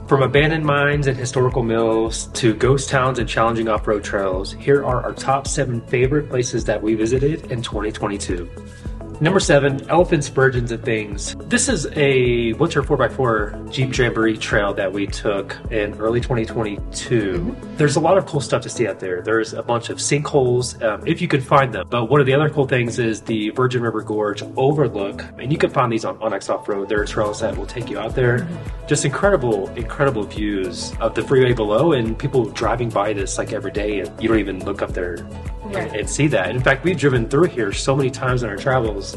From abandoned mines and historical mills to ghost towns and challenging off-road trails, here are our top 7 favorite places that we visited in 2022. Number 7, elephants, virgins, and things. This is a winter 4x4 Jeep Jamboree trail that we took in early 2022. There's a lot of cool stuff to see out there. There's a bunch of sinkholes, if you can find them. But one of the other cool things is the Virgin River Gorge overlook. And you can find these on Onyx Off-Road. There are trails that will take you out there. Just incredible views of the freeway below and people driving by this like every day. And you don't even look up there and see that. In fact, we've driven through here so many times in our travels.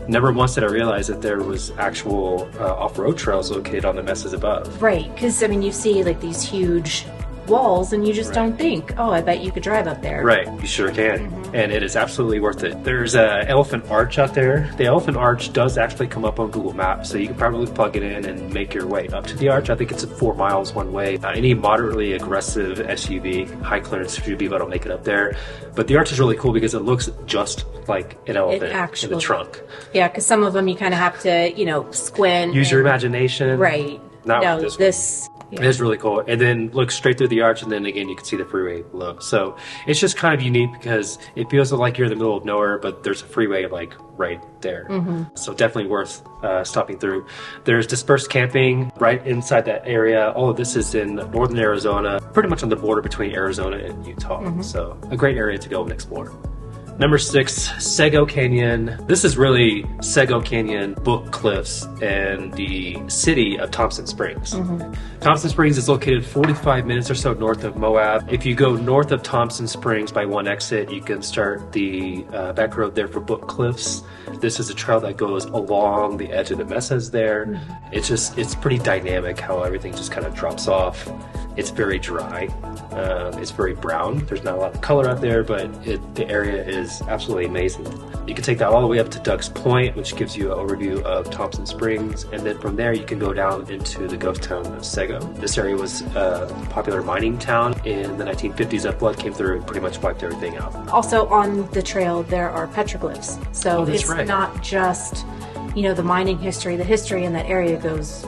Never once did I realize that there was actual off-road trails located on the mesas above. Right, because I mean, you see like these huge walls and you just don't think, oh, I bet you could drive up there. Right, you sure can. And it is absolutely worth it. There's an elephant arch out there. The elephant arch does actually come up on Google Maps, so you can probably plug it in and make your way up to the arch. I think it's 4 miles one way. Any moderately aggressive SUV, high clearance SUV, that'll make it up there. But the arch is really cool because it looks just like an elephant in the trunk. Yeah, because some of them you kind of have to, you know, squint. Use your imagination. Right. No, this it is really cool. And then look straight through the arch, and then again you can see the freeway below. So it's just kind of unique because it feels like you're in the middle of nowhere, but there's a freeway like right there. So definitely worth stopping through. There's dispersed camping right inside that area. All of this is in northern Arizona, pretty much on the border between Arizona and Utah. So a great area to go and explore. Number 6, Sego Canyon. This is really Sego Canyon book cliffs and the city of Thompson Springs. Thompson Springs is located 45 minutes or so north of Moab. If you go north of Thompson Springs by one exit, you can start the back road there for book cliffs. This is a trail that goes along the edge of the mesas there. It's pretty dynamic how everything just kind of drops off. It's very dry. It's very brown. There's not a lot of color out there, but the area is absolutely amazing. You can take that all the way up to Doug's Point, which gives you an overview of Thompson Springs, and then from there you can go down into the ghost town of Sego. This area was a popular mining town in the 1950s. That flood came through and pretty much wiped everything out. Also on the trail there are petroglyphs, so it's not just, you know, the mining history. The history in that area goes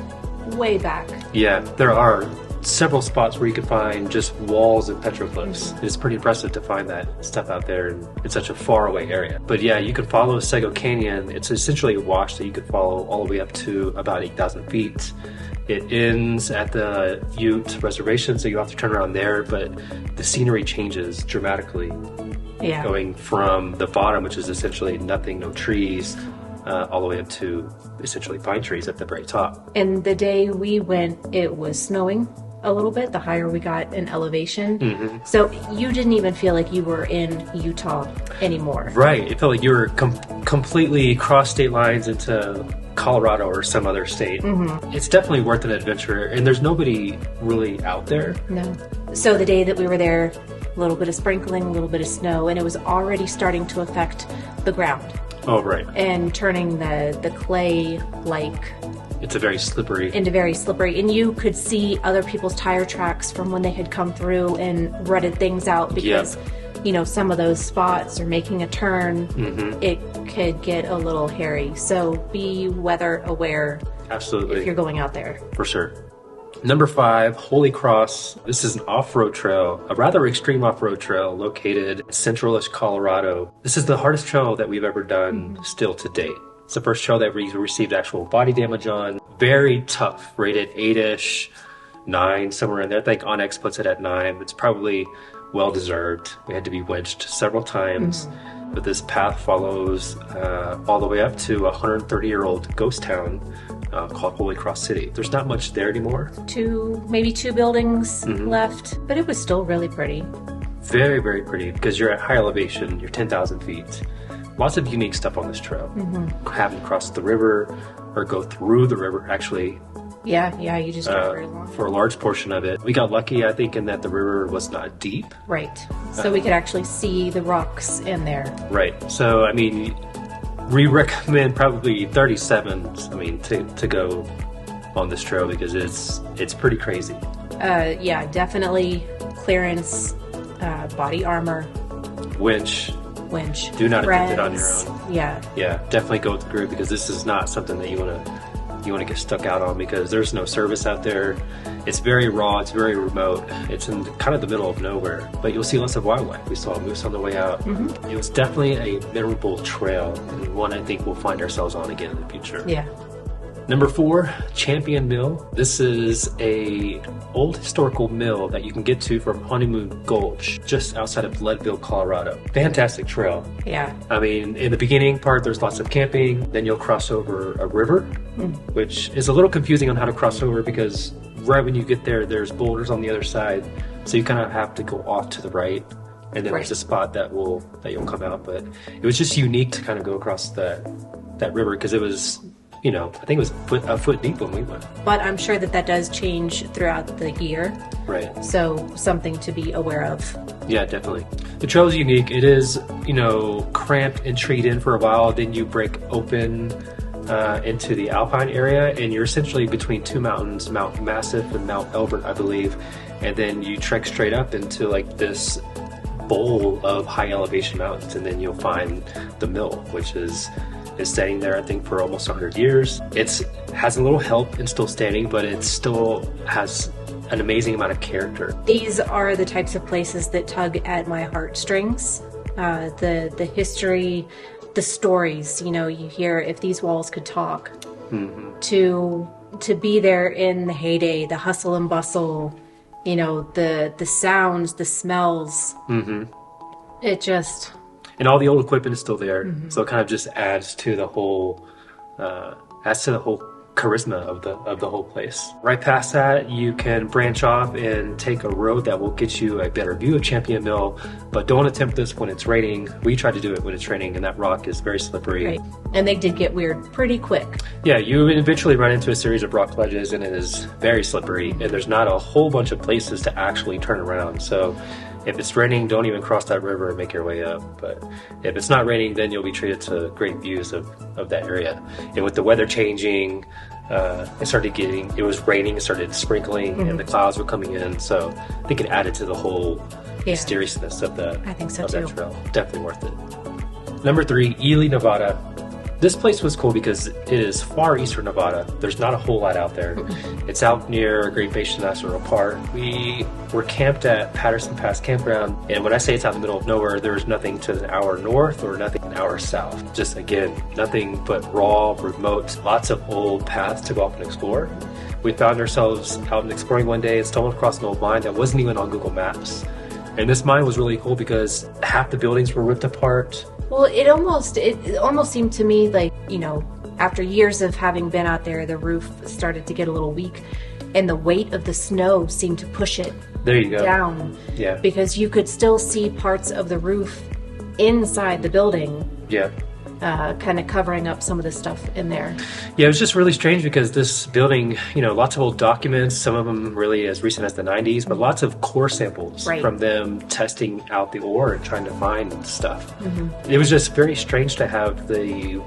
way back. Yeah, there are several spots where you can find just walls and petroglyphs. It's pretty impressive to find that stuff out there in such a far away area. But yeah, you can follow Sego Canyon. It's essentially a wash that you could follow all the way up to about 8,000 feet. It ends at the Ute Reservation, so you have to turn around there, but the scenery changes dramatically. Going from the bottom, which is essentially nothing, no trees, all the way up to essentially pine trees at the very top. And the day we went, it was snowing a little bit, the higher we got in elevation. So you didn't even feel like you were in Utah anymore. Right. It felt like you were completely cross state lines into Colorado or some other state. It's definitely worth an adventure, and there's nobody really out there. No. So the day that we were there, a little bit of sprinkling, a little bit of snow, and it was already starting to affect the ground. Oh, right. And turning the clay like... It's very slippery. And you could see other people's tire tracks from when they had come through and rutted things out because, you know, some of those spots are making a turn. It could get a little hairy. So be weather aware. Absolutely. If you're going out there. For sure. Number 5, Holy Cross. This is an off-road trail, a rather extreme off-road trail located in central-ish Colorado. This is the hardest trail that we've ever done still to date. It's the first trail that we received actual body damage on. Very tough, rated 8-ish, 9, somewhere in there. I think Onyx puts it at 9. It's probably well-deserved. We had to be winched several times. But this path follows all the way up to a 130-year-old ghost town called Holy Cross City. There's not much there anymore. Maybe two buildings left, but it was still really pretty. Very, very pretty because you're at high elevation. You're 10,000 feet. Lots of unique stuff on this trail. Having to cross the river or go through the river, actually. Yeah, you just go very long. For a large portion of it. We got lucky, I think, in that the river was not deep. Right. So we could actually see the rocks in there. Right. So, I mean, we recommend probably 37s, to go on this trail because it's pretty crazy. Yeah, definitely clearance, body armor. Winch. Do not attempt it on your own. Yeah. Yeah, definitely go with the group because this is not something that you want to you want to get stuck out on because there's no service out there. It's very raw, it's very remote. It's in kind of the middle of nowhere, but you'll see lots of wildlife. We saw a moose on the way out. It was definitely a memorable trail, and one I think we'll find ourselves on again in the future. Yeah. Number 4, Champion Mill. This is a old historical mill that you can get to from Honeymoon Gulch, just outside of Leadville, Colorado. Fantastic trail. Yeah. I mean, in the beginning part, there's lots of camping. Then you'll cross over a river, which is a little confusing on how to cross over because right when you get there, there's boulders on the other side. So you kind of have to go off to the right. And then there's a spot that you'll come out. But it was just unique to kind of go across that river because it was, you know, I think it was a foot deep when we went. But I'm sure that does change throughout the year. Right. So something to be aware of. Yeah, definitely. The trail is unique. It is, you know, cramped and treed in for a while. Then you break open into the Alpine area, and you're essentially between two mountains, Mount Massive and Mount Elbert, I believe. And then you trek straight up into like this bowl of high elevation mountains, and then you'll find the mill, which is standing there, I think, for almost 100 years. It has a little help in still standing, but it still has an amazing amount of character. These are the types of places that tug at my heartstrings. The history, the stories, you know, you hear if these walls could talk. To be there in the heyday, the hustle and bustle, you know, the sounds, the smells. It just... And all the old equipment is still there, so it kind of just adds to the whole charisma of the whole place. Right past that, you can branch off and take a road that will get you a better view of Champion Mill, but don't attempt this when it's raining. We tried to do it when it's raining, and that rock is very slippery. Right. And they did get weird pretty quick. Yeah, you eventually run into a series of rock ledges, and it is very slippery, and there's not a whole bunch of places to actually turn around. So if it's raining, don't even cross that river and make your way up. But if it's not raining, then you'll be treated to great views of that area. And with the weather changing, it was raining, it started sprinkling, and the clouds were coming in. So I think it added to the whole mysteriousness of that trail. Definitely worth it. Number 3, Ely, Nevada. This place was cool because it is far eastern Nevada. There's not a whole lot out there. It's out near Great Basin National Park. We were camped at Patterson Pass Campground, and when I say it's out in the middle of nowhere, there's nothing to an hour north or nothing an hour south. Just, again, nothing but raw, remote, lots of old paths to go off and explore. We found ourselves out and exploring one day and stumbled across an old mine that wasn't even on Google Maps. And this mine was really cool because half the buildings were ripped apart. Well, it almost seemed to me like, you know, after years of having been out there, the roof started to get a little weak, and the weight of the snow seemed to push it down. Yeah. Because you could still see parts of the roof inside the building. Yeah. Kind of covering up some of the stuff in there. Yeah, it was just really strange because this building, you know, lots of old documents, some of them really as recent as the 90s, but lots of core samples from them testing out the ore and trying to find stuff. It was just very strange to have the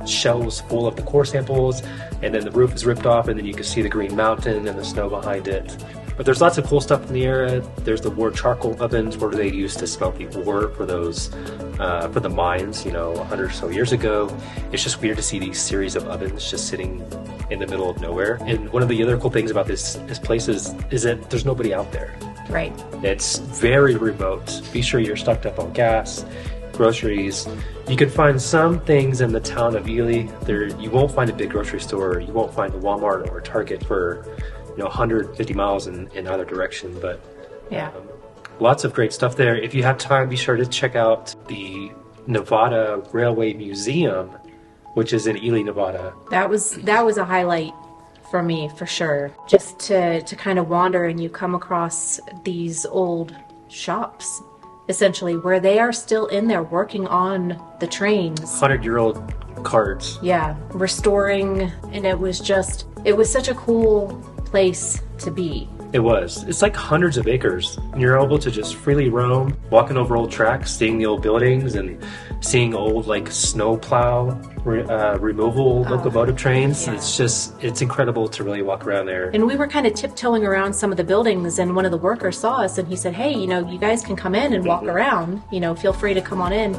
shelves full of the core samples, and then the roof is ripped off, and then you can see the Green Mountain and the snow behind it. But there's lots of cool stuff in the area. There's the war charcoal ovens where they used to smelt the ore for those, for the mines, you know, 100 or so years ago. It's just weird to see these series of ovens just sitting in the middle of nowhere. And one of the other cool things about this place is that there's nobody out there. Right. It's very remote. Be sure you're stocked up on gas, groceries. You can find some things in the town of Ely. You won't find a big grocery store. You won't find a Walmart or a Target for 150 miles in either direction, but lots of great stuff there. If you have time, be sure to check out the Nevada Railway Museum, which is in Ely, Nevada. That was a highlight for me, for sure. Just to kind of wander, and you come across these old shops, essentially, where they are still in there working on the trains. 100-year-old carts. Yeah, restoring, and it was such a cool place to be. It was. It's like hundreds of acres, and you're able to just freely roam, walking over old tracks, seeing the old buildings, and seeing old like snow plow removal locomotive trains. Yeah. It's incredible to really walk around there. And we were kind of tiptoeing around some of the buildings, and one of the workers saw us, and he said, "Hey, you guys can come in and walk around. Feel free to come on in."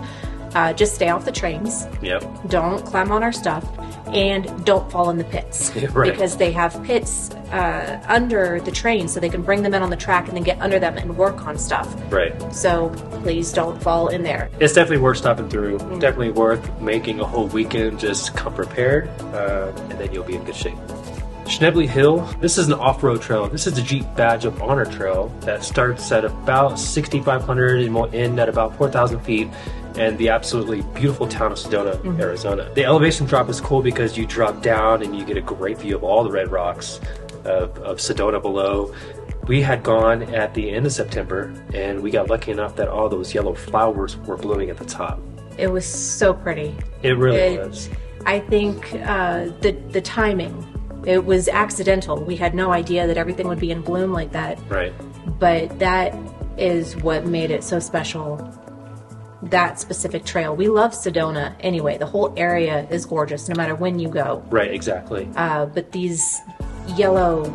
just stay off the trains. Yep. Don't climb on our stuff, and don't fall in the pits. Right. Because they have pits under the train, so they can bring them in on the track and then get under them and work on stuff. Right. So please don't fall in there. It's definitely worth stopping through. Definitely worth making a whole weekend. Just come prepared, and then you'll be in good shape. Schnebly Hill. This is an off-road trail. This is the Jeep Badge of Honor trail that starts at about 6,500 and will end at about 4,000 feet in the absolutely beautiful town of Sedona, Arizona. The elevation drop is cool because you drop down and you get a great view of all the red rocks of Sedona below. We had gone at the end of September, and we got lucky enough that all those yellow flowers were blooming at the top. It was so pretty. It really was. I think the timing, it was accidental. We had no idea that everything would be in bloom like that. Right. But that is what made it so special, that specific trail. We love Sedona anyway. The whole area is gorgeous no matter when you go. Right, exactly. But these yellow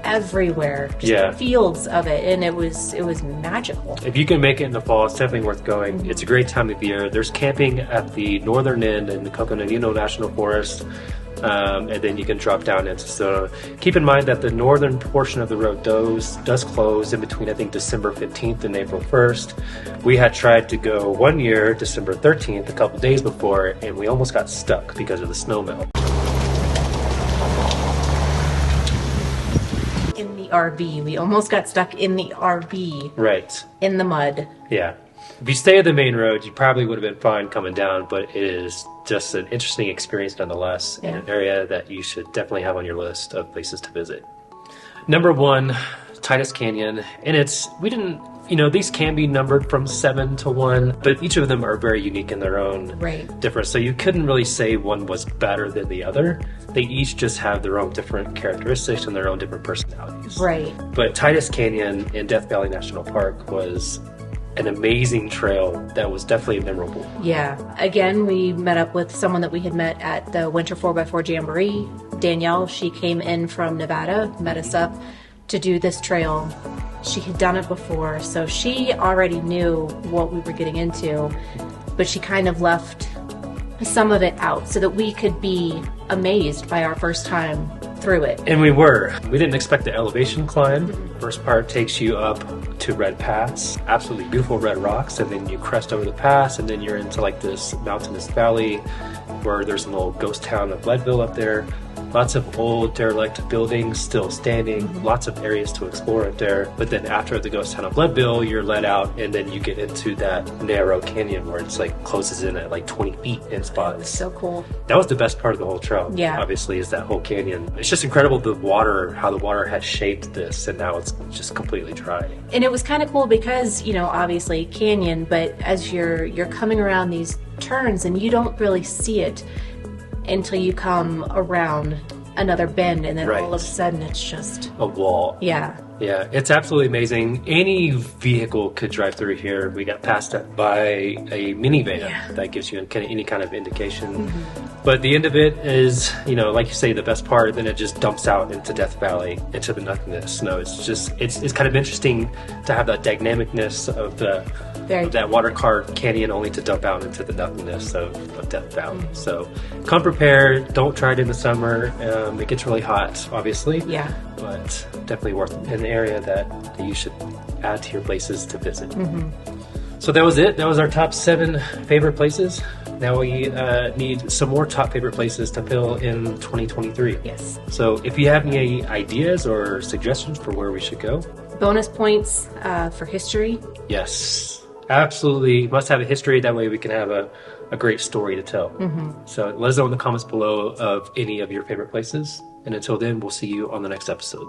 everywhere, just fields of it, and it was magical. If you can make it in the fall, it's definitely worth going. It's a great time of year. There's camping at the northern end in the Coconino National Forest. And then you can drop down into Sedona. Keep in mind that the northern portion of the road does close in between, I think, December 15th and April 1st. We had tried to go one year, December 13th, a couple days before, and we almost got stuck because of the snow melt. In the RV. We almost got stuck in the RV. Right. In the mud. Yeah. If you stay at the main road, you probably would have been fine coming down, but it is just an interesting experience nonetheless, in an area that you should definitely have on your list of places to visit. Number 1, Titus Canyon, and these can be numbered from 7 to 1, but each of them are very unique in their own difference, so you couldn't really say one was better than the other. They each just have their own different characteristics and their own different personalities. Right. But Titus Canyon in Death Valley National Park was an amazing trail that was definitely memorable. Yeah. Again, we met up with someone that we had met at the Winter 4x4 Jamboree. Danielle, she came in from Nevada, met us up to do this trail. She had done it before, so she already knew what we were getting into, but she kind of left some of it out so that we could be amazed by our first time through it. And we were. We didn't expect the elevation climb. First part takes you up to Red Pass, absolutely beautiful red rocks, and then you crest over the pass, and then you're into like this mountainous valley where there's a little ghost town of Leadville up there. Lots of old derelict buildings still standing, lots of areas to explore up there. But then after the ghost town of Leadville, you're let out, and then you get into that narrow canyon where it's like closes in at like 20 feet in spots. So cool. That was the best part of the whole trail. Yeah. Obviously, is that whole canyon. It's just incredible how the water had shaped this, and now it's just completely dry. And it was kind of cool because, obviously canyon, but as you're coming around these turns and you don't really see it until you come around another bend, and then all of a sudden it's just a wall. Yeah, it's absolutely amazing. Any vehicle could drive through here. We got passed up by a minivan. That gives you any kind of indication. But the end of it is, like you say, the best part. Then it just dumps out into Death Valley, into the nothingness. No, it's kind of interesting to have that dynamicness of that water car canyon, only to dump out into the nothingness of Death Valley. So come prepared. Don't try it in the summer. It gets really hot, obviously. Yeah. But definitely worth an area that you should add to your places to visit. So that was it. That was our top 7 favorite places. Now we need some more top favorite places to fill in 2023. Yes. So if you have any ideas or suggestions for where we should go. Bonus points for history. Yes. Absolutely. Must have a history. That way we can have a great story to tell. So let us know in the comments below of any of your favorite places. And until then, we'll see you on the next episode.